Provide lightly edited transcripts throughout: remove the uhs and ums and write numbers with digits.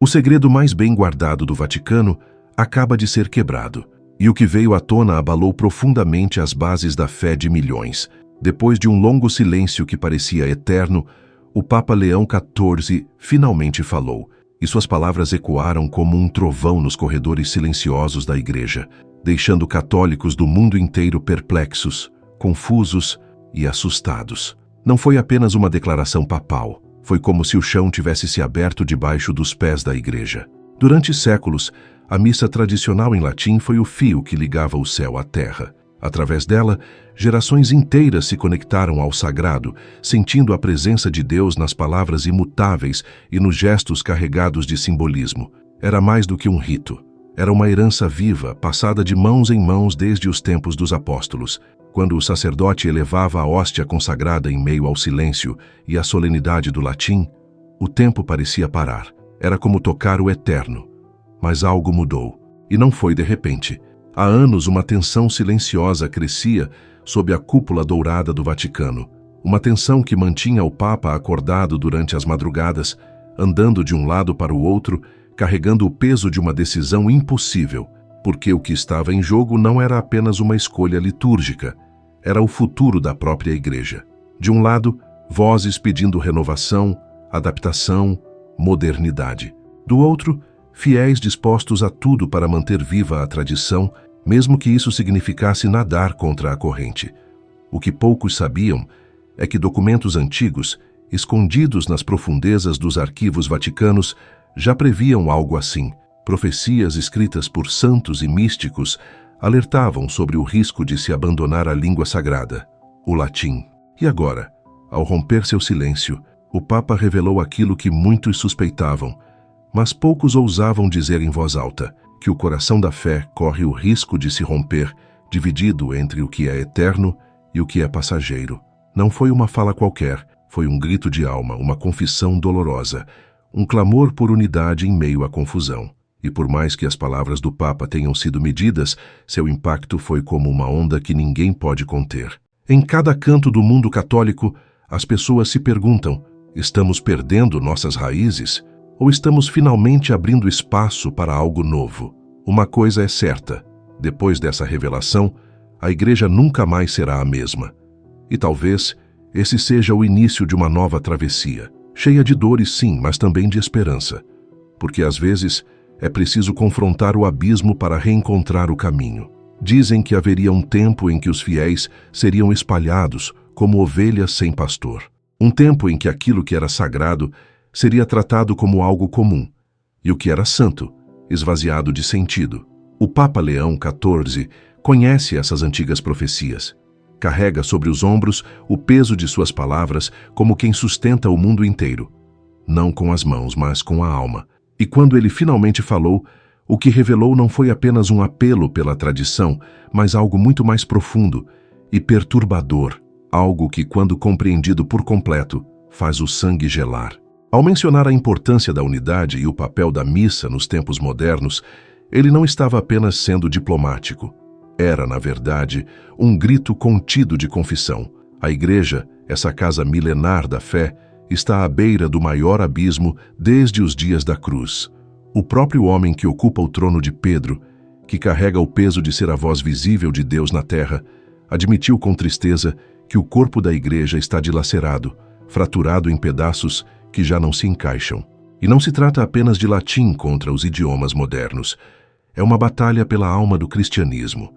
O segredo mais bem guardado do Vaticano acaba de ser quebrado, e o que veio à tona abalou profundamente as bases da fé de milhões. Depois de um longo silêncio que parecia eterno, o Papa Leão XIV finalmente falou, e suas palavras ecoaram como um trovão nos corredores silenciosos da Igreja, deixando católicos do mundo inteiro perplexos, confusos e assustados. Não foi apenas uma declaração papal, foi como se o chão tivesse se aberto debaixo dos pés da Igreja. Durante séculos, a missa tradicional em latim foi o fio que ligava o céu à terra. Através dela, gerações inteiras se conectaram ao sagrado, sentindo a presença de Deus nas palavras imutáveis e nos gestos carregados de simbolismo. Era mais do que um rito. Era uma herança viva, passada de mãos em mãos desde os tempos dos apóstolos. Quando o sacerdote elevava a hóstia consagrada em meio ao silêncio e à solenidade do latim, o tempo parecia parar. Era como tocar o eterno. Mas algo mudou, e não foi de repente. Há anos uma tensão silenciosa crescia sob a cúpula dourada do Vaticano. Uma tensão que mantinha o Papa acordado durante as madrugadas, andando de um lado para o outro, carregando o peso de uma decisão impossível, porque o que estava em jogo não era apenas uma escolha litúrgica, era o futuro da própria Igreja. De um lado, vozes pedindo renovação, adaptação, modernidade. Do outro, fiéis dispostos a tudo para manter viva a tradição, mesmo que isso significasse nadar contra a corrente. O que poucos sabiam é que documentos antigos, escondidos nas profundezas dos arquivos vaticanos, já previam algo assim. Profecias escritas por santos e místicos alertavam sobre o risco de se abandonar a língua sagrada, o latim. E agora, ao romper seu silêncio, o Papa revelou aquilo que muitos suspeitavam, mas poucos ousavam dizer em voz alta, que o coração da fé corre o risco de se romper, dividido entre o que é eterno e o que é passageiro. Não foi uma fala qualquer, foi um grito de alma, uma confissão dolorosa, um clamor por unidade em meio à confusão. E por mais que as palavras do Papa tenham sido medidas, seu impacto foi como uma onda que ninguém pode conter. Em cada canto do mundo católico, as pessoas se perguntam, estamos perdendo nossas raízes? Ou estamos finalmente abrindo espaço para algo novo? Uma coisa é certa, depois dessa revelação, a Igreja nunca mais será a mesma. E talvez esse seja o início de uma nova travessia, cheia de dores sim, mas também de esperança. Porque às vezes é preciso confrontar o abismo para reencontrar o caminho. Dizem que haveria um tempo em que os fiéis seriam espalhados como ovelhas sem pastor. Um tempo em que aquilo que era sagrado seria tratado como algo comum, e o que era santo, esvaziado de sentido. O Papa Leão XIV conhece essas antigas profecias. Carrega sobre os ombros o peso de suas palavras como quem sustenta o mundo inteiro. Não com as mãos, mas com a alma. E quando ele finalmente falou, o que revelou não foi apenas um apelo pela tradição, mas algo muito mais profundo e perturbador. Algo que, quando compreendido por completo, faz o sangue gelar. Ao mencionar a importância da unidade e o papel da missa nos tempos modernos, ele não estava apenas sendo diplomático. Era, na verdade, um grito contido de confissão. A Igreja, essa casa milenar da fé, está à beira do maior abismo desde os dias da cruz. O próprio homem que ocupa o trono de Pedro, que carrega o peso de ser a voz visível de Deus na terra, admitiu com tristeza que o corpo da Igreja está dilacerado, fraturado em pedaços que já não se encaixam. E não se trata apenas de latim contra os idiomas modernos. É uma batalha pela alma do cristianismo.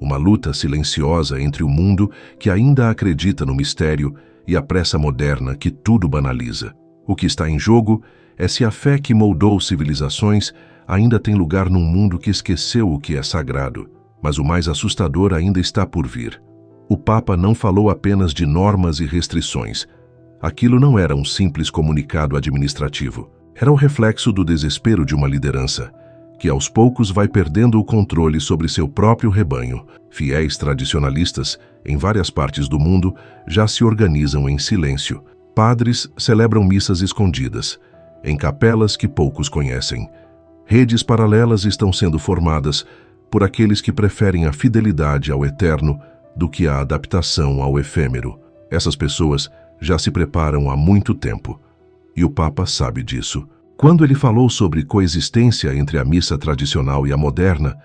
Uma luta silenciosa entre o mundo que ainda acredita no mistério e a pressa moderna que tudo banaliza. O que está em jogo é se a fé que moldou civilizações ainda tem lugar num mundo que esqueceu o que é sagrado. Mas o mais assustador ainda está por vir. O Papa não falou apenas de normas e restrições. Aquilo não era um simples comunicado administrativo. Era o reflexo do desespero de uma liderança, que aos poucos vai perdendo o controle sobre seu próprio rebanho. Fiéis tradicionalistas, em várias partes do mundo, já se organizam em silêncio. Padres celebram missas escondidas, em capelas que poucos conhecem. Redes paralelas estão sendo formadas por aqueles que preferem a fidelidade ao eterno do que a adaptação ao efêmero. Essas pessoas já se preparam há muito tempo, e o Papa sabe disso. Quando ele falou sobre coexistência entre a missa tradicional e a moderna,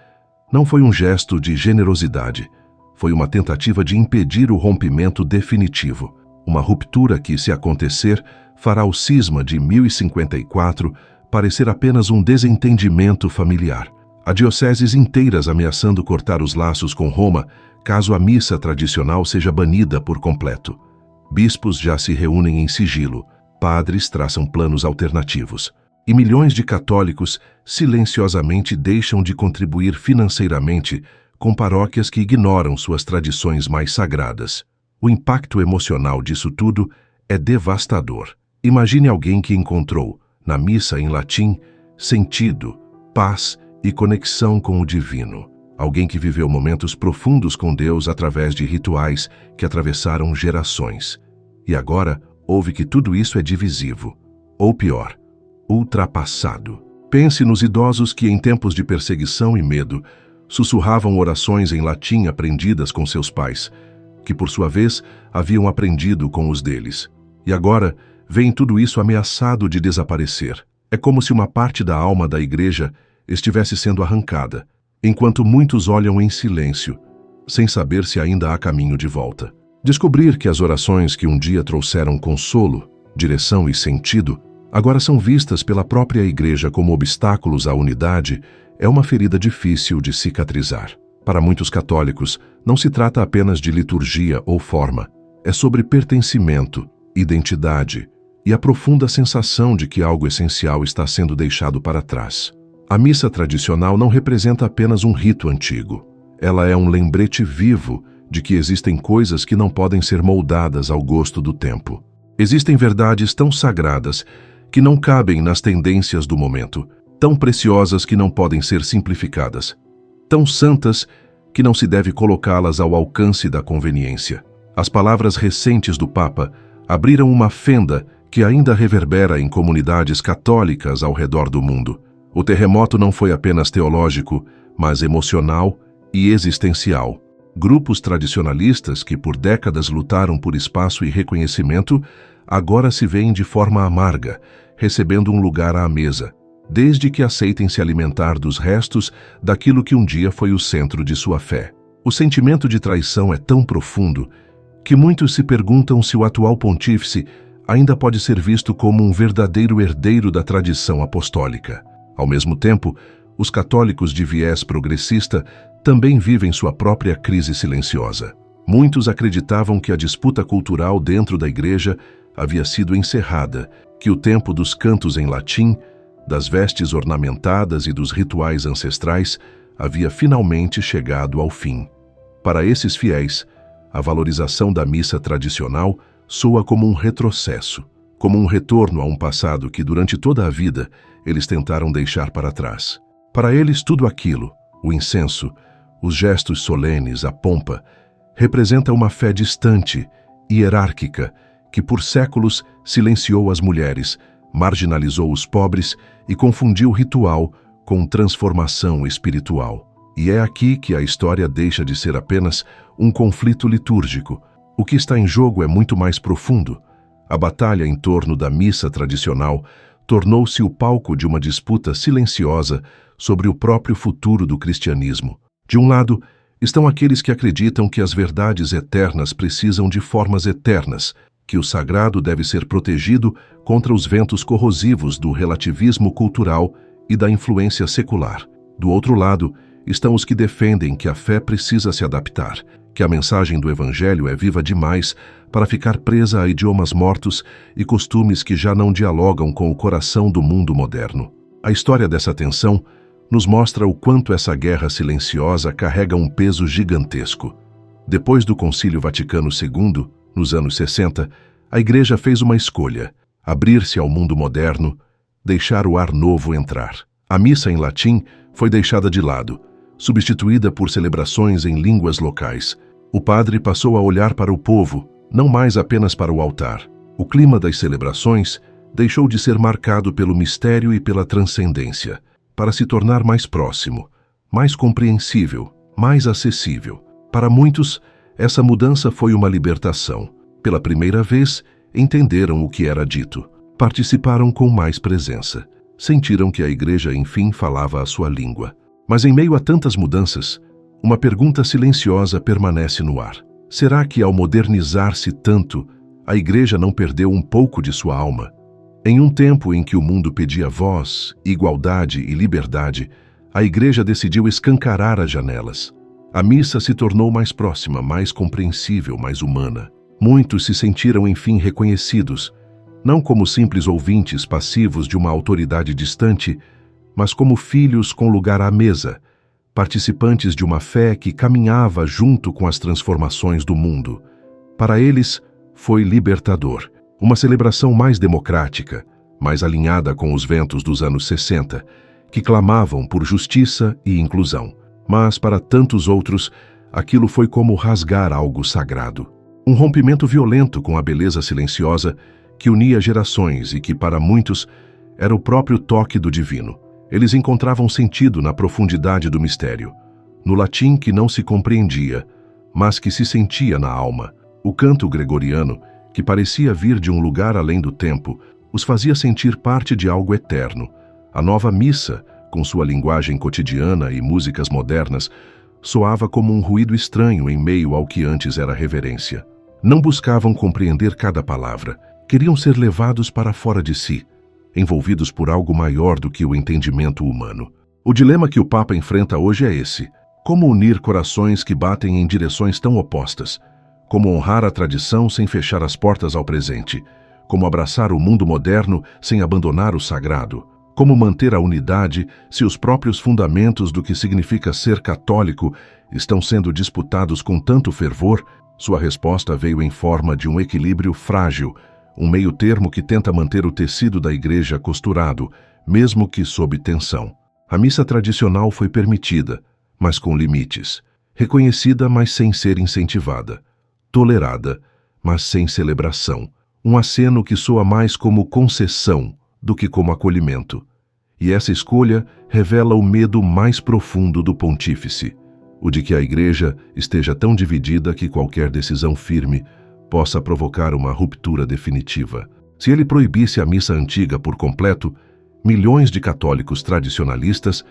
não foi um gesto de generosidade, foi uma tentativa de impedir o rompimento definitivo, uma ruptura que, se acontecer, fará o cisma de 1054 parecer apenas um desentendimento familiar. Há dioceses inteiras ameaçando cortar os laços com Roma caso a missa tradicional seja banida por completo. Bispos já se reúnem em sigilo, padres traçam planos alternativos. E milhões de católicos silenciosamente deixam de contribuir financeiramente com paróquias que ignoram suas tradições mais sagradas. O impacto emocional disso tudo é devastador. Imagine alguém que encontrou, na missa em latim, sentido, paz e conexão com o divino. Alguém que viveu momentos profundos com Deus através de rituais que atravessaram gerações. E agora ouve que tudo isso é divisivo. Ou pior, ultrapassado. Pense nos idosos que, em tempos de perseguição e medo, sussurravam orações em latim aprendidas com seus pais, que por sua vez haviam aprendido com os deles. E agora veem tudo isso ameaçado de desaparecer. É como se uma parte da alma da igreja estivesse sendo arrancada, enquanto muitos olham em silêncio, sem saber se ainda há caminho de volta. Descobrir que as orações que um dia trouxeram consolo, direção e sentido, agora são vistas pela própria igreja como obstáculos à unidade, é uma ferida difícil de cicatrizar. Para muitos católicos, não se trata apenas de liturgia ou forma, é sobre pertencimento, identidade e a profunda sensação de que algo essencial está sendo deixado para trás. A missa tradicional não representa apenas um rito antigo. Ela é um lembrete vivo de que existem coisas que não podem ser moldadas ao gosto do tempo. Existem verdades tão sagradas que não cabem nas tendências do momento, tão preciosas que não podem ser simplificadas, tão santas que não se deve colocá-las ao alcance da conveniência. As palavras recentes do Papa abriram uma fenda que ainda reverbera em comunidades católicas ao redor do mundo. O terremoto não foi apenas teológico, mas emocional e existencial. Grupos tradicionalistas que por décadas lutaram por espaço e reconhecimento, agora se veem de forma amarga, recebendo um lugar à mesa, desde que aceitem se alimentar dos restos daquilo que um dia foi o centro de sua fé. O sentimento de traição é tão profundo que muitos se perguntam se o atual pontífice ainda pode ser visto como um verdadeiro herdeiro da tradição apostólica. Ao mesmo tempo, os católicos de viés progressista também vivem sua própria crise silenciosa. Muitos acreditavam que a disputa cultural dentro da igreja havia sido encerrada, que o tempo dos cantos em latim, das vestes ornamentadas e dos rituais ancestrais havia finalmente chegado ao fim. Para esses fiéis, a valorização da missa tradicional soa como um retrocesso, como um retorno a um passado que durante toda a vida eles tentaram deixar para trás. Para eles tudo aquilo, o incenso, os gestos solenes, a pompa, representa uma fé distante, hierárquica, que por séculos silenciou as mulheres, marginalizou os pobres e confundiu ritual com transformação espiritual. E é aqui que a história deixa de ser apenas um conflito litúrgico. O que está em jogo é muito mais profundo. A batalha em torno da missa tradicional tornou-se o palco de uma disputa silenciosa sobre o próprio futuro do cristianismo. De um lado, estão aqueles que acreditam que as verdades eternas precisam de formas eternas, que o sagrado deve ser protegido contra os ventos corrosivos do relativismo cultural e da influência secular. Do outro lado, estão os que defendem que a fé precisa se adaptar, que a mensagem do Evangelho é viva demais para ficar presa a idiomas mortos e costumes que já não dialogam com o coração do mundo moderno. A história dessa tensão nos mostra o quanto essa guerra silenciosa carrega um peso gigantesco. Depois do Concílio Vaticano II, nos anos 60, a Igreja fez uma escolha: abrir-se ao mundo moderno, deixar o ar novo entrar. A missa em latim foi deixada de lado, substituída por celebrações em línguas locais. O padre passou a olhar para o povo, não mais apenas para o altar. O clima das celebrações deixou de ser marcado pelo mistério e pela transcendência, para se tornar mais próximo, mais compreensível, mais acessível. Para muitos, essa mudança foi uma libertação. Pela primeira vez, entenderam o que era dito, participaram com mais presença. sentiram que a igreja enfim falava a sua língua. Mas em meio a tantas mudanças, uma pergunta silenciosa permanece no ar. Será que ao modernizar-se tanto, a igreja não perdeu um pouco de sua alma? Em um tempo em que o mundo pedia voz, igualdade e liberdade, a igreja decidiu escancarar as janelas. A missa se tornou mais próxima, mais compreensível, mais humana. Muitos se sentiram enfim reconhecidos, não como simples ouvintes passivos de uma autoridade distante, mas como filhos com lugar à mesa, participantes de uma fé que caminhava junto com as transformações do mundo. Para eles, foi libertador, uma celebração mais democrática, mais alinhada com os ventos dos anos 60, que clamavam por justiça e inclusão. Mas para tantos outros, aquilo foi como rasgar algo sagrado. Um rompimento violento com a beleza silenciosa que unia gerações e que, para muitos, era o próprio toque do divino. Eles encontravam sentido na profundidade do mistério, no latim que não se compreendia, mas que se sentia na alma. O canto gregoriano, que parecia vir de um lugar além do tempo, os fazia sentir parte de algo eterno. A nova missa, com sua linguagem cotidiana e músicas modernas, soava como um ruído estranho em meio ao que antes era reverência. Não buscavam compreender cada palavra, queriam ser levados para fora de si, envolvidos por algo maior do que o entendimento humano. O dilema que o Papa enfrenta hoje é esse: como unir corações que batem em direções tão opostas? Como honrar a tradição sem fechar as portas ao presente? Como abraçar o mundo moderno sem abandonar o sagrado? Como manter a unidade se os próprios fundamentos do que significa ser católico estão sendo disputados com tanto fervor? Sua resposta veio em forma de um equilíbrio frágil, um meio-termo que tenta manter o tecido da igreja costurado, mesmo que sob tensão. A missa tradicional foi permitida, mas com limites. Reconhecida, mas sem ser incentivada. Tolerada, mas sem celebração. Um aceno que soa mais como concessão do que como acolhimento. E essa escolha revela o medo mais profundo do pontífice, o de que a igreja esteja tão dividida que qualquer decisão firme possa provocar uma ruptura definitiva. Se ele proibisse a missa antiga por completo, milhões de católicos tradicionalistas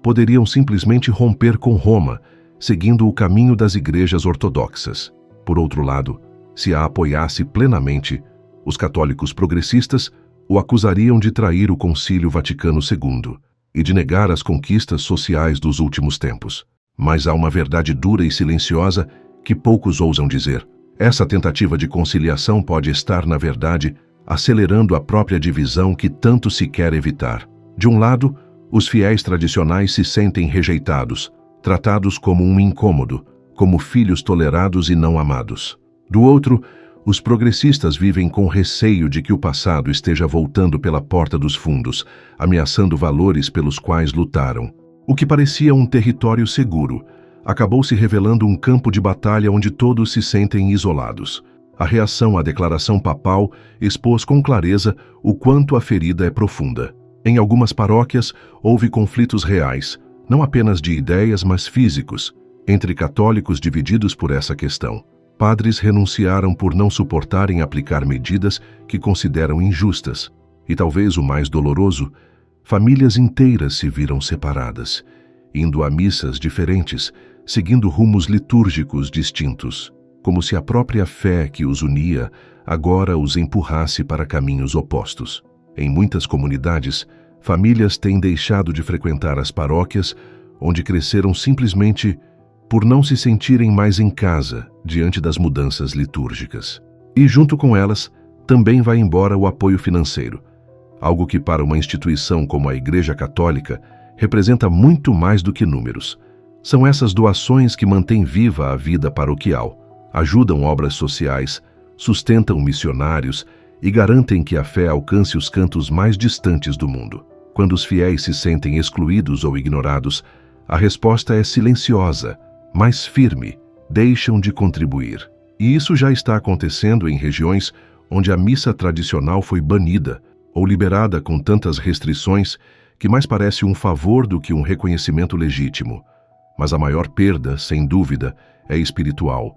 poderiam simplesmente romper com Roma, seguindo o caminho das igrejas ortodoxas. Por outro lado, se a apoiasse plenamente, os católicos progressistas o acusariam de trair o Concílio Vaticano II e de negar as conquistas sociais dos últimos tempos. Mas há uma verdade dura e silenciosa que poucos ousam dizer. Essa tentativa de conciliação pode estar, na verdade, acelerando a própria divisão que tanto se quer evitar. De um lado, os fiéis tradicionais se sentem rejeitados, tratados como um incômodo, como filhos tolerados e não amados. Do outro, os progressistas vivem com receio de que o passado esteja voltando pela porta dos fundos, ameaçando valores pelos quais lutaram. O que parecia um território seguro acabou se revelando um campo de batalha onde todos se sentem isolados. A reação à declaração papal expôs com clareza o quanto a ferida é profunda. Em algumas paróquias, houve conflitos reais, não apenas de ideias, mas físicos, entre católicos divididos por essa questão. Padres renunciaram por não suportarem aplicar medidas que consideram injustas. E talvez o mais doloroso, famílias inteiras se viram separadas, indo a missas diferentes, seguindo rumos litúrgicos distintos, como se a própria fé que os unia agora os empurrasse para caminhos opostos. Em muitas comunidades, famílias têm deixado de frequentar as paróquias, onde cresceram simplesmente por não se sentirem mais em casa diante das mudanças litúrgicas. E junto com elas, também vai embora o apoio financeiro, algo que para uma instituição como a Igreja Católica representa muito mais do que números. São essas doações que mantêm viva a vida paroquial, ajudam obras sociais, sustentam missionários e garantem que a fé alcance os cantos mais distantes do mundo. Quando os fiéis se sentem excluídos ou ignorados, a resposta é silenciosa, mas firme: deixam de contribuir. E isso já está acontecendo em regiões onde a missa tradicional foi banida ou liberada com tantas restrições que mais parece um favor do que um reconhecimento legítimo. Mas a maior perda, sem dúvida, é espiritual.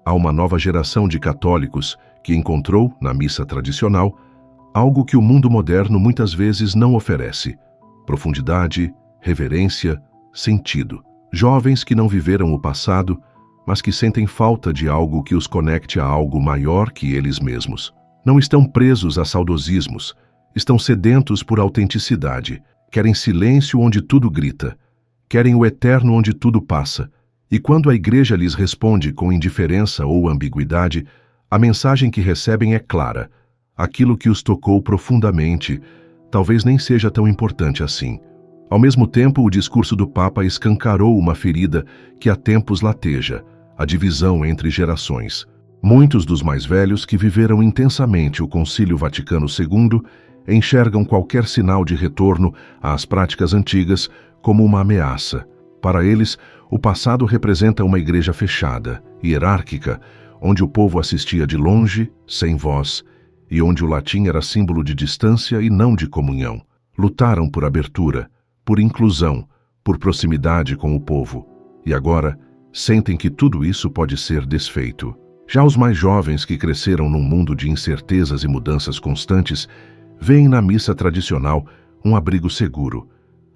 Há uma nova geração de católicos que encontrou, na missa tradicional, algo que o mundo moderno muitas vezes não oferece: profundidade, reverência, sentido. Jovens que não viveram o passado, mas que sentem falta de algo que os conecte a algo maior que eles mesmos. Não estão presos a saudosismos, estão sedentos por autenticidade, querem silêncio onde tudo grita, querem o eterno onde tudo passa. E quando a igreja lhes responde com indiferença ou ambiguidade, a mensagem que recebem é clara: aquilo que os tocou profundamente talvez nem seja tão importante assim. Ao mesmo tempo, o discurso do Papa escancarou uma ferida que há tempos lateja: a divisão entre gerações. Muitos dos mais velhos que viveram intensamente o Concílio Vaticano II enxergam qualquer sinal de retorno às práticas antigas como uma ameaça. Para eles, o passado representa uma igreja fechada, hierárquica, onde o povo assistia de longe, sem voz, e onde o latim era símbolo de distância e não de comunhão. Lutaram por abertura, por inclusão, por proximidade com o povo, e agora sentem que tudo isso pode ser desfeito. Já os mais jovens, que cresceram num mundo de incertezas e mudanças constantes, veem na missa tradicional um abrigo seguro.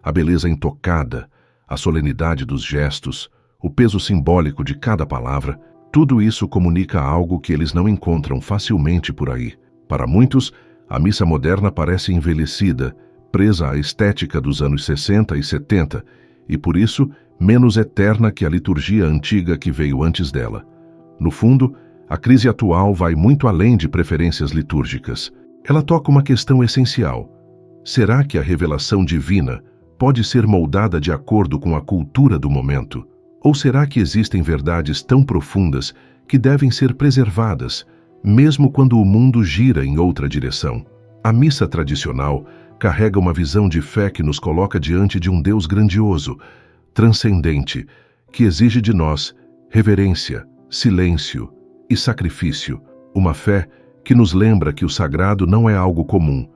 A beleza intocada, a solenidade dos gestos, o peso simbólico de cada palavra, tudo isso comunica algo que eles não encontram facilmente por aí. Para muitos, a missa moderna parece envelhecida, presa à estética dos anos 60 e 70, e por isso menos eterna que a liturgia antiga que veio antes dela. No fundo, a crise atual vai muito além de preferências litúrgicas. Ela toca uma questão essencial: será que a revelação divina pode ser moldada de acordo com a cultura do momento? Ou será que existem verdades tão profundas que devem ser preservadas, mesmo quando o mundo gira em outra direção? A missa tradicional carrega uma visão de fé que nos coloca diante de um Deus grandioso, transcendente, que exige de nós reverência, silêncio e sacrifício. Uma fé que nos lembra que o sagrado não é algo comum,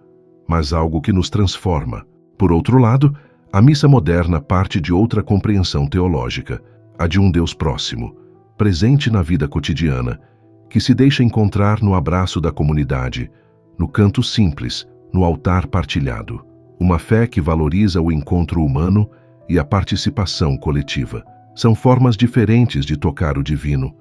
mas algo que nos transforma. Por outro lado, a missa moderna parte de outra compreensão teológica, a de um Deus próximo, presente na vida cotidiana, que se deixa encontrar no abraço da comunidade, no canto simples, no altar partilhado. Uma fé que valoriza o encontro humano e a participação coletiva. São formas diferentes de tocar o divino,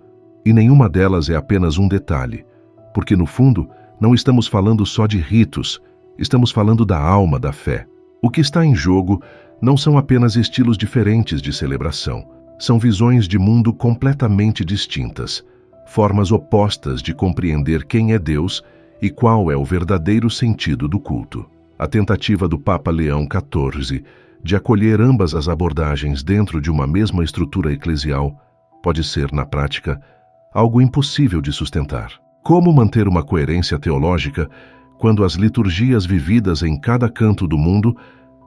e nenhuma delas é apenas um detalhe, porque no fundo não estamos falando só de ritos, estamos falando da alma da fé. O que está em jogo não são apenas estilos diferentes de celebração, são visões de mundo completamente distintas, formas opostas de compreender quem é Deus e qual é o verdadeiro sentido do culto. A tentativa do Papa Leão XIV de acolher ambas as abordagens dentro de uma mesma estrutura eclesial pode ser, na prática, algo impossível de sustentar. Como manter uma coerência teológica quando as liturgias vividas em cada canto do mundo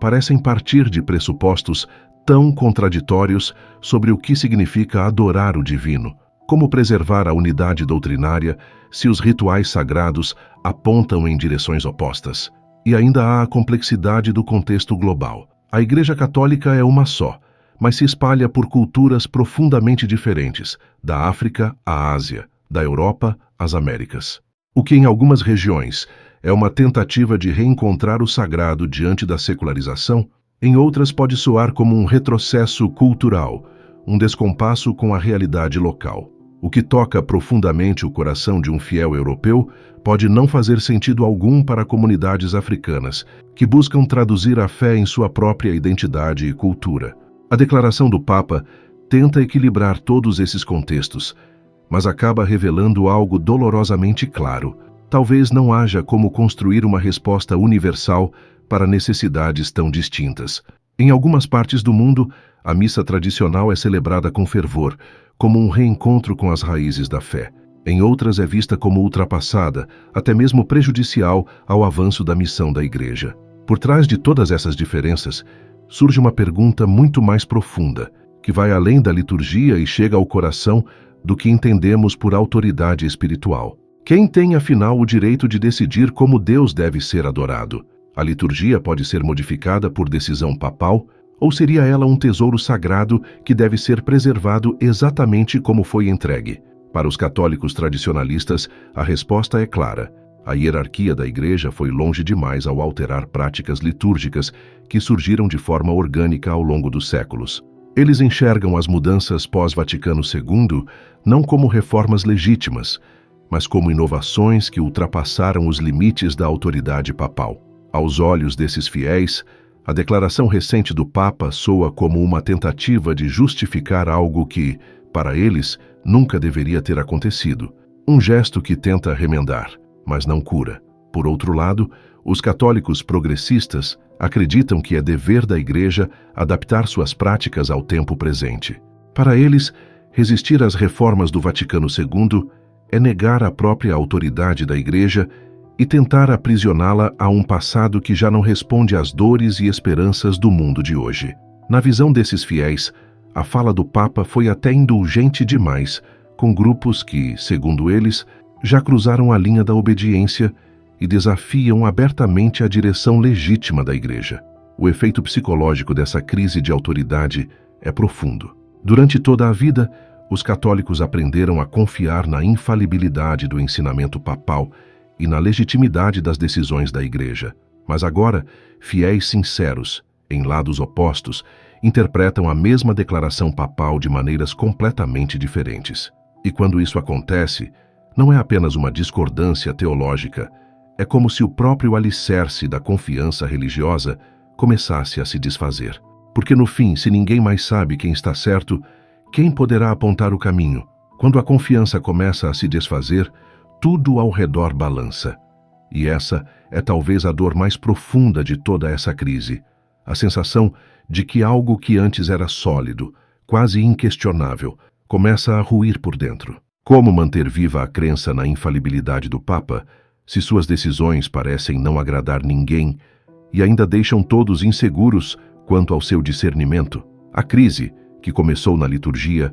parecem partir de pressupostos tão contraditórios sobre o que significa adorar o divino? Como preservar a unidade doutrinária se os rituais sagrados apontam em direções opostas? E ainda há a complexidade do contexto global. A Igreja Católica é uma só, mas se espalha por culturas profundamente diferentes, da África à Ásia, da Europa às Américas. O que em algumas regiões é uma tentativa de reencontrar o sagrado diante da secularização, em outras pode soar como um retrocesso cultural, um descompasso com a realidade local. O que toca profundamente o coração de um fiel europeu pode não fazer sentido algum para comunidades africanas, que buscam traduzir a fé em sua própria identidade e cultura. A declaração do Papa tenta equilibrar todos esses contextos, mas acaba revelando algo dolorosamente claro: talvez não haja como construir uma resposta universal para necessidades tão distintas. Em algumas partes do mundo, a missa tradicional é celebrada com fervor, como um reencontro com as raízes da fé. Em outras é vista como ultrapassada, até mesmo prejudicial ao avanço da missão da Igreja. Por trás de todas essas diferenças, surge uma pergunta muito mais profunda, que vai além da liturgia e chega ao coração do que entendemos por autoridade espiritual. Quem tem, afinal, o direito de decidir como Deus deve ser adorado? A liturgia pode ser modificada por decisão papal, ou seria ela um tesouro sagrado que deve ser preservado exatamente como foi entregue? Para os católicos tradicionalistas, a resposta é clara: A hierarquia da Igreja foi longe demais ao alterar práticas litúrgicas que surgiram de forma orgânica ao longo dos séculos. Eles enxergam as mudanças pós-Vaticano II não como reformas legítimas, mas como inovações que ultrapassaram os limites da autoridade papal. Aos olhos desses fiéis, a declaração recente do Papa soa como uma tentativa de justificar algo que, para eles, nunca deveria ter acontecido. Um gesto que tenta remendar, mas não cura. Por outro lado, os católicos progressistas acreditam que é dever da Igreja adaptar suas práticas ao tempo presente. Para eles, resistir às reformas do Vaticano II é negar a própria autoridade da Igreja e tentar aprisioná-la a um passado que já não responde às dores e esperanças do mundo de hoje. Na visão desses fiéis, a fala do Papa foi até indulgente demais, com grupos que, segundo eles, já cruzaram a linha da obediência e desafiam abertamente a direção legítima da Igreja. O efeito psicológico dessa crise de autoridade é profundo. Durante toda a vida, os católicos aprenderam a confiar na infalibilidade do ensinamento papal e na legitimidade das decisões da Igreja. Mas agora, fiéis sinceros, em lados opostos, interpretam a mesma declaração papal de maneiras completamente diferentes. E quando isso acontece, não é apenas uma discordância teológica, é como se o próprio alicerce da confiança religiosa começasse a se desfazer. Porque no fim, se ninguém mais sabe quem está certo, quem poderá apontar o caminho? Quando a confiança começa a se desfazer, tudo ao redor balança. E essa é talvez a dor mais profunda de toda essa crise. A sensação de que algo que antes era sólido, quase inquestionável, começa a ruir por dentro. Como manter viva a crença na infalibilidade do Papa, se suas decisões parecem não agradar ninguém e ainda deixam todos inseguros quanto ao seu discernimento? A crise, que começou na liturgia,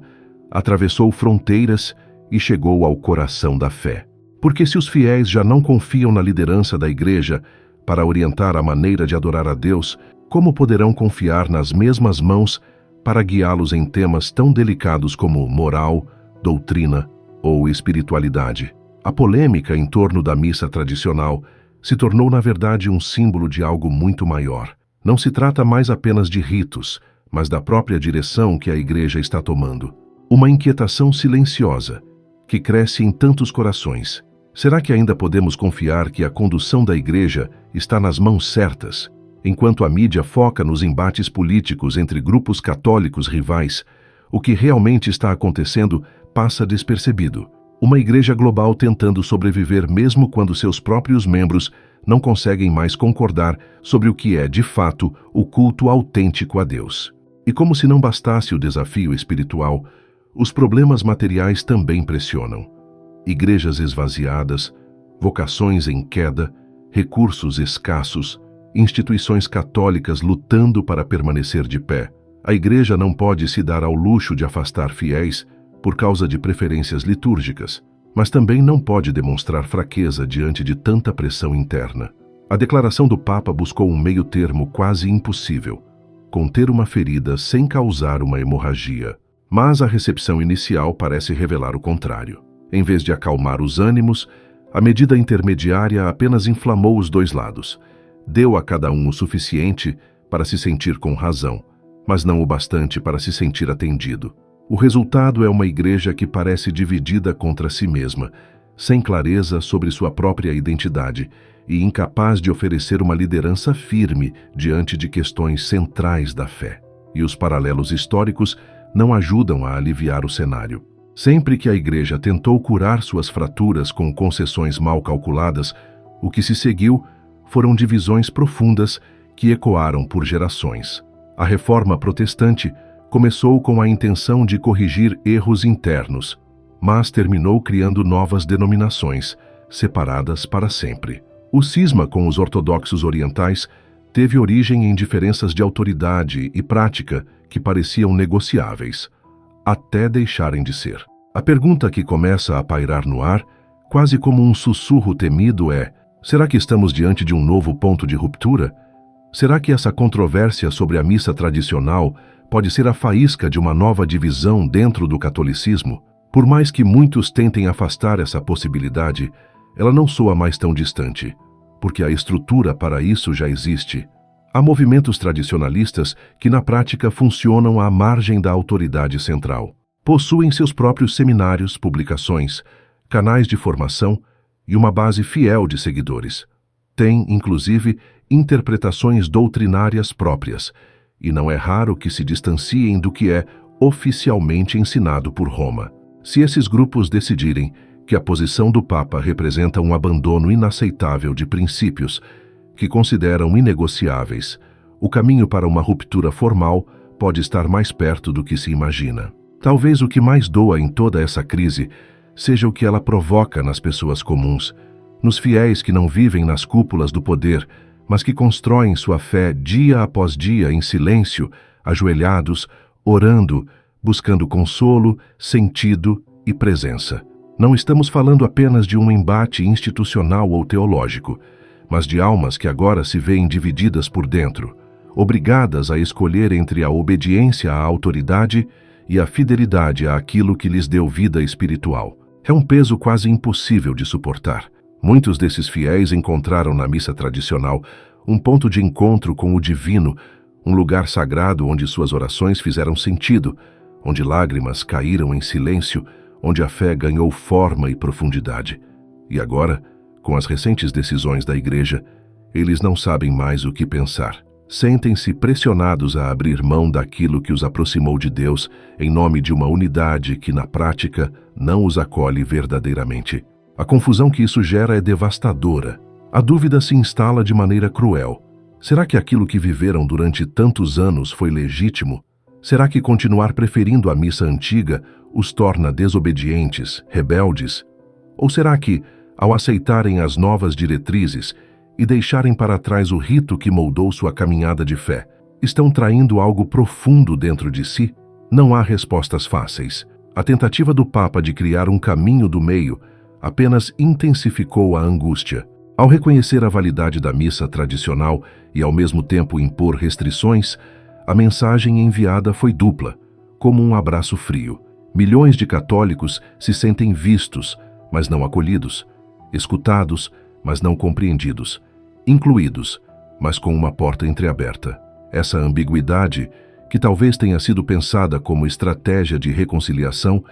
atravessou fronteiras e chegou ao coração da fé. Porque se os fiéis já não confiam na liderança da Igreja para orientar a maneira de adorar a Deus, como poderão confiar nas mesmas mãos para guiá-los em temas tão delicados como moral, doutrina ou espiritualidade? A polêmica em torno da missa tradicional se tornou, na verdade, um símbolo de algo muito maior. Não se trata mais apenas de ritos, mas da própria direção que a Igreja está tomando. Uma inquietação silenciosa, que cresce em tantos corações. Será que ainda podemos confiar que a condução da Igreja está nas mãos certas? Enquanto a mídia foca nos embates políticos entre grupos católicos rivais, o que realmente está acontecendo passa despercebido. Uma igreja global tentando sobreviver mesmo quando seus próprios membros não conseguem mais concordar sobre o que é, de fato, o culto autêntico a Deus. E como se não bastasse o desafio espiritual, os problemas materiais também pressionam. Igrejas esvaziadas, vocações em queda, recursos escassos, instituições católicas lutando para permanecer de pé. A Igreja não pode se dar ao luxo de afastar fiéis por causa de preferências litúrgicas, mas também não pode demonstrar fraqueza diante de tanta pressão interna. A declaração do Papa buscou um meio-termo quase impossível: conter uma ferida sem causar uma hemorragia. Mas a recepção inicial parece revelar o contrário. Em vez de acalmar os ânimos, a medida intermediária apenas inflamou os dois lados. Deu a cada um o suficiente para se sentir com razão, mas não o bastante para se sentir atendido. O resultado é uma igreja que parece dividida contra si mesma, sem clareza sobre sua própria identidade e incapaz de oferecer uma liderança firme diante de questões centrais da fé. E os paralelos históricos não ajudam a aliviar o cenário. Sempre que a Igreja tentou curar suas fraturas com concessões mal calculadas, o que se seguiu foram divisões profundas que ecoaram por gerações. A Reforma Protestante começou com a intenção de corrigir erros internos, mas terminou criando novas denominações, separadas para sempre. O cisma com os ortodoxos orientais teve origem em diferenças de autoridade e prática que pareciam negociáveis, até deixarem de ser. A pergunta que começa a pairar no ar, quase como um sussurro temido, é: será que estamos diante de um novo ponto de ruptura? Será que essa controvérsia sobre a missa tradicional pode ser a faísca de uma nova divisão dentro do catolicismo? Por mais que muitos tentem afastar essa possibilidade, ela não soa mais tão distante, porque a estrutura para isso já existe. Há movimentos tradicionalistas que na prática funcionam à margem da autoridade central. Possuem seus próprios seminários, publicações, canais de formação e uma base fiel de seguidores. Têm, inclusive, interpretações doutrinárias próprias, e não é raro que se distanciem do que é oficialmente ensinado por Roma. Se esses grupos decidirem que a posição do Papa representa um abandono inaceitável de princípios que consideram inegociáveis, o caminho para uma ruptura formal pode estar mais perto do que se imagina. Talvez o que mais doa em toda essa crise seja o que ela provoca nas pessoas comuns, nos fiéis que não vivem nas cúpulas do poder, mas que constroem sua fé dia após dia em silêncio, ajoelhados, orando, buscando consolo, sentido e presença. Não estamos falando apenas de um embate institucional ou teológico, mas de almas que agora se veem divididas por dentro, obrigadas a escolher entre a obediência à autoridade e a fidelidade àquilo que lhes deu vida espiritual. É um peso quase impossível de suportar. Muitos desses fiéis encontraram na missa tradicional um ponto de encontro com o divino, um lugar sagrado onde suas orações fizeram sentido, onde lágrimas caíram em silêncio, onde a fé ganhou forma e profundidade. E agora, com as recentes decisões da Igreja, eles não sabem mais o que pensar. Sentem-se pressionados a abrir mão daquilo que os aproximou de Deus em nome de uma unidade que, na prática, não os acolhe verdadeiramente. A confusão que isso gera é devastadora. A dúvida se instala de maneira cruel. Será que aquilo que viveram durante tantos anos foi legítimo? Será que continuar preferindo a missa antiga os torna desobedientes, rebeldes? Ou será que, ao aceitarem as novas diretrizes e deixarem para trás o rito que moldou sua caminhada de fé, estão traindo algo profundo dentro de si? Não há respostas fáceis. A tentativa do Papa de criar um caminho do meio apenas intensificou a angústia. Ao reconhecer a validade da missa tradicional e ao mesmo tempo impor restrições, a mensagem enviada foi dupla, como um abraço frio. Milhões de católicos se sentem vistos, mas não acolhidos, escutados, mas não compreendidos, incluídos, mas com uma porta entreaberta. Essa ambiguidade, que talvez tenha sido pensada como estratégia de reconciliação,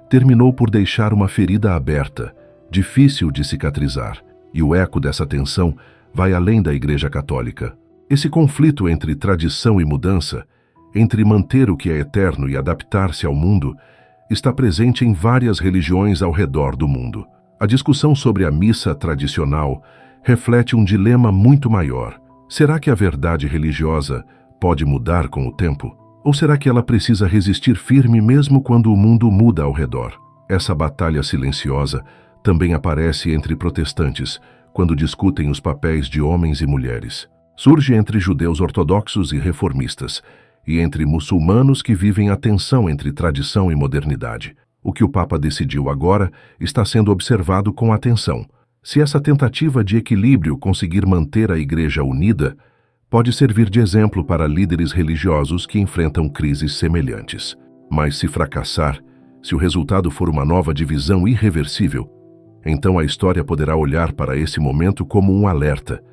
terminou por deixar uma ferida aberta, difícil de cicatrizar, e o eco dessa tensão vai além da Igreja Católica. Esse conflito entre tradição e mudança, entre manter o que é eterno e adaptar-se ao mundo, está presente em várias religiões ao redor do mundo. A discussão sobre a missa tradicional reflete um dilema muito maior. Será que a verdade religiosa pode mudar com o tempo? Ou será que ela precisa resistir firme mesmo quando o mundo muda ao redor? Essa batalha silenciosa também aparece entre protestantes, quando discutem os papéis de homens e mulheres. Surge entre judeus ortodoxos e reformistas, e entre muçulmanos que vivem a tensão entre tradição e modernidade. O que o Papa decidiu agora está sendo observado com atenção. Se essa tentativa de equilíbrio conseguir manter a Igreja unida, pode servir de exemplo para líderes religiosos que enfrentam crises semelhantes. Mas se fracassar, se o resultado for uma nova divisão irreversível, então a história poderá olhar para esse momento como um alerta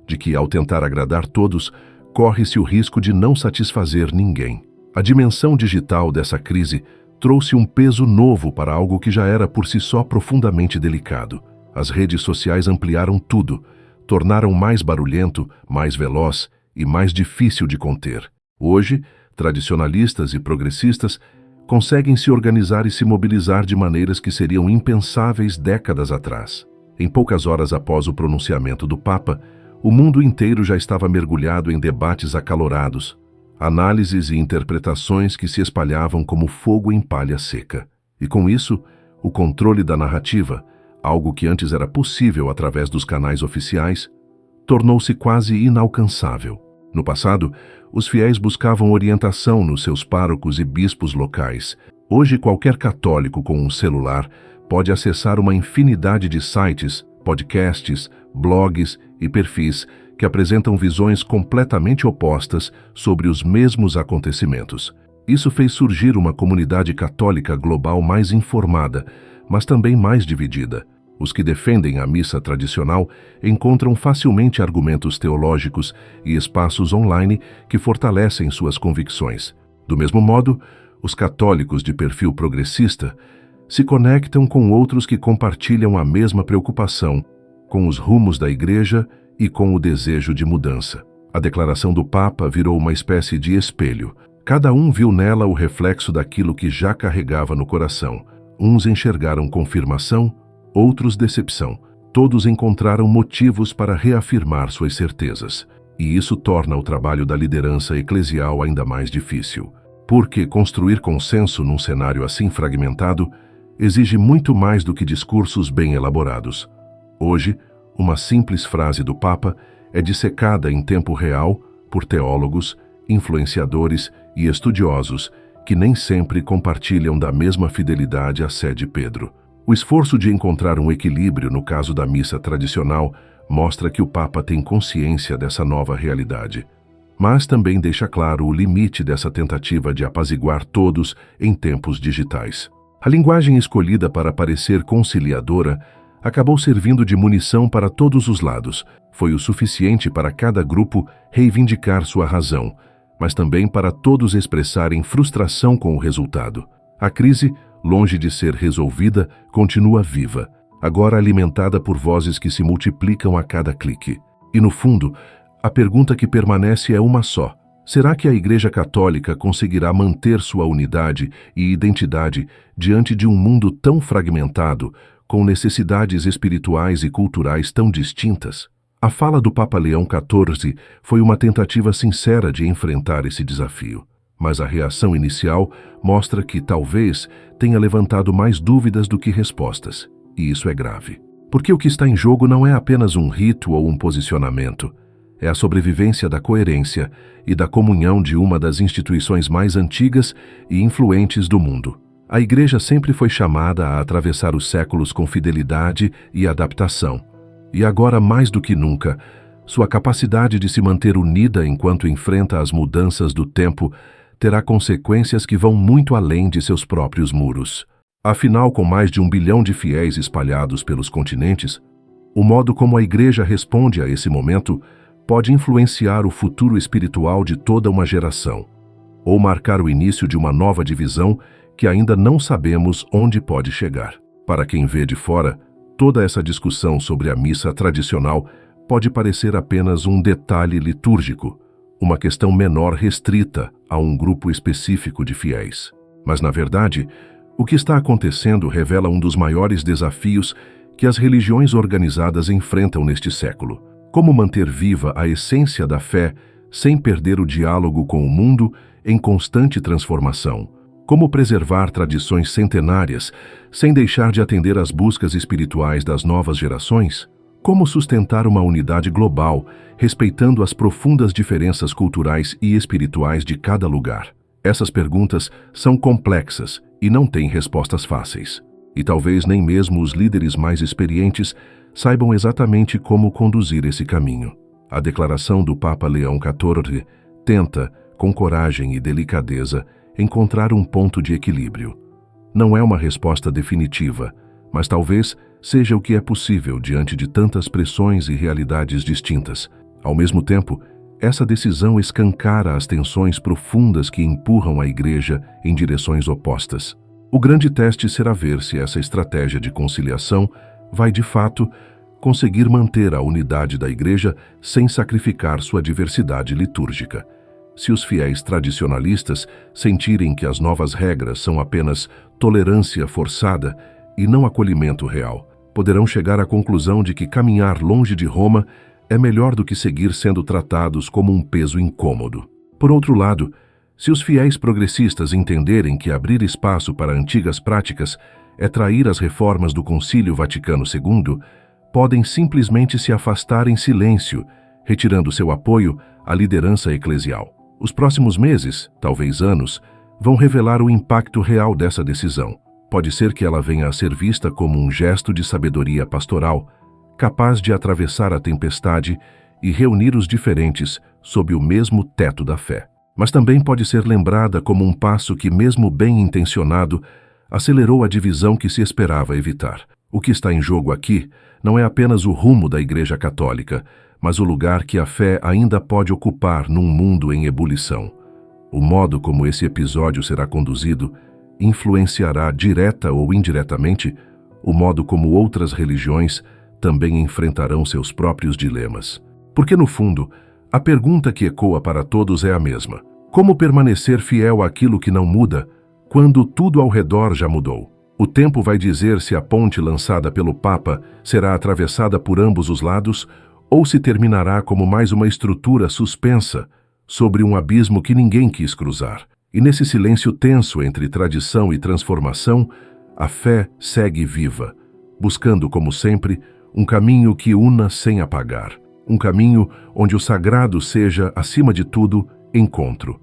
de que, ao tentar agradar todos, corre-se o risco de não satisfazer ninguém. A dimensão digital dessa crise trouxe um peso novo para algo que já era por si só profundamente delicado. As redes sociais ampliaram tudo, tornaram mais barulhento, mais veloz e mais difícil de conter. Hoje, tradicionalistas e progressistas conseguem se organizar e se mobilizar de maneiras que seriam impensáveis décadas atrás. Em poucas horas após o pronunciamento do Papa, o mundo inteiro já estava mergulhado em debates acalorados, análises e interpretações que se espalhavam como fogo em palha seca. E com isso, o controle da narrativa, algo que antes era possível através dos canais oficiais, tornou-se quase inalcançável. No passado, os fiéis buscavam orientação nos seus párocos e bispos locais. Hoje, qualquer católico com um celular pode acessar uma infinidade de sites, podcasts, blogs e perfis que apresentam visões completamente opostas sobre os mesmos acontecimentos. Isso fez surgir uma comunidade católica global mais informada, mas também mais dividida. Os que defendem a missa tradicional encontram facilmente argumentos teológicos e espaços online que fortalecem suas convicções. Do mesmo modo, os católicos de perfil progressista se conectam com outros que compartilham a mesma preocupação com os rumos da Igreja e com o desejo de mudança. A declaração do Papa virou uma espécie de espelho. Cada um viu nela o reflexo daquilo que já carregava no coração. Uns enxergaram confirmação, outros decepção. Todos encontraram motivos para reafirmar suas certezas. E isso torna o trabalho da liderança eclesial ainda mais difícil. Porque construir consenso num cenário assim fragmentado exige muito mais do que discursos bem elaborados. Hoje, uma simples frase do Papa é dissecada em tempo real por teólogos, influenciadores e estudiosos que nem sempre compartilham da mesma fidelidade à sé de Pedro. O esforço de encontrar um equilíbrio no caso da missa tradicional mostra que o Papa tem consciência dessa nova realidade, mas também deixa claro o limite dessa tentativa de apaziguar todos em tempos digitais. A linguagem escolhida para parecer conciliadora acabou servindo de munição para todos os lados. Foi o suficiente para cada grupo reivindicar sua razão, mas também para todos expressarem frustração com o resultado. A crise, longe de ser resolvida, continua viva, agora alimentada por vozes que se multiplicam a cada clique. E no fundo, a pergunta que permanece é uma só. Será que a Igreja Católica conseguirá manter sua unidade e identidade diante de um mundo tão fragmentado, com necessidades espirituais e culturais tão distintas? A fala do Papa Leão XIV foi uma tentativa sincera de enfrentar esse desafio, mas a reação inicial mostra que talvez tenha levantado mais dúvidas do que respostas, e isso é grave. Porque o que está em jogo não é apenas um rito ou um posicionamento, é a sobrevivência da coerência e da comunhão de uma das instituições mais antigas e influentes do mundo. A Igreja sempre foi chamada a atravessar os séculos com fidelidade e adaptação. E agora, mais do que nunca, sua capacidade de se manter unida enquanto enfrenta as mudanças do tempo terá consequências que vão muito além de seus próprios muros. Afinal, com mais de 1 bilhão de fiéis espalhados pelos continentes, o modo como a Igreja responde a esse momento pode influenciar o futuro espiritual de toda uma geração, ou marcar o início de uma nova divisão que ainda não sabemos onde pode chegar. Para quem vê de fora, toda essa discussão sobre a missa tradicional pode parecer apenas um detalhe litúrgico, uma questão menor restrita a um grupo específico de fiéis. Mas, na verdade, o que está acontecendo revela um dos maiores desafios que as religiões organizadas enfrentam neste século. Como manter viva a essência da fé sem perder o diálogo com o mundo em constante transformação? Como preservar tradições centenárias sem deixar de atender às buscas espirituais das novas gerações? Como sustentar uma unidade global, respeitando as profundas diferenças culturais e espirituais de cada lugar? Essas perguntas são complexas e não têm respostas fáceis. E talvez nem mesmo os líderes mais experientes saibam exatamente como conduzir esse caminho. A declaração do Papa Leão XIV tenta, com coragem e delicadeza, encontrar um ponto de equilíbrio. Não é uma resposta definitiva, mas talvez seja o que é possível diante de tantas pressões e realidades distintas. Ao mesmo tempo, essa decisão escancara as tensões profundas que empurram a Igreja em direções opostas. O grande teste será ver se essa estratégia de conciliação vai, de fato, conseguir manter a unidade da Igreja sem sacrificar sua diversidade litúrgica. Se os fiéis tradicionalistas sentirem que as novas regras são apenas tolerância forçada e não acolhimento real, poderão chegar à conclusão de que caminhar longe de Roma é melhor do que seguir sendo tratados como um peso incômodo. Por outro lado, se os fiéis progressistas entenderem que abrir espaço para antigas práticas é trair as reformas do Concílio Vaticano II, podem simplesmente se afastar em silêncio, retirando seu apoio à liderança eclesial. Os próximos meses, talvez anos, vão revelar o impacto real dessa decisão. Pode ser que ela venha a ser vista como um gesto de sabedoria pastoral, capaz de atravessar a tempestade e reunir os diferentes sob o mesmo teto da fé. Mas também pode ser lembrada como um passo que, mesmo bem intencionado, acelerou a divisão que se esperava evitar. O que está em jogo aqui não é apenas o rumo da Igreja Católica, mas o lugar que a fé ainda pode ocupar num mundo em ebulição. O modo como esse episódio será conduzido influenciará direta ou indiretamente o modo como outras religiões também enfrentarão seus próprios dilemas. Porque, no fundo, a pergunta que ecoa para todos é a mesma: como permanecer fiel àquilo que não muda quando tudo ao redor já mudou? O tempo vai dizer se a ponte lançada pelo Papa será atravessada por ambos os lados ou se terminará como mais uma estrutura suspensa sobre um abismo que ninguém quis cruzar. E nesse silêncio tenso entre tradição e transformação, a fé segue viva, buscando, como sempre, um caminho que una sem apagar. Um caminho onde o sagrado seja, acima de tudo, encontro.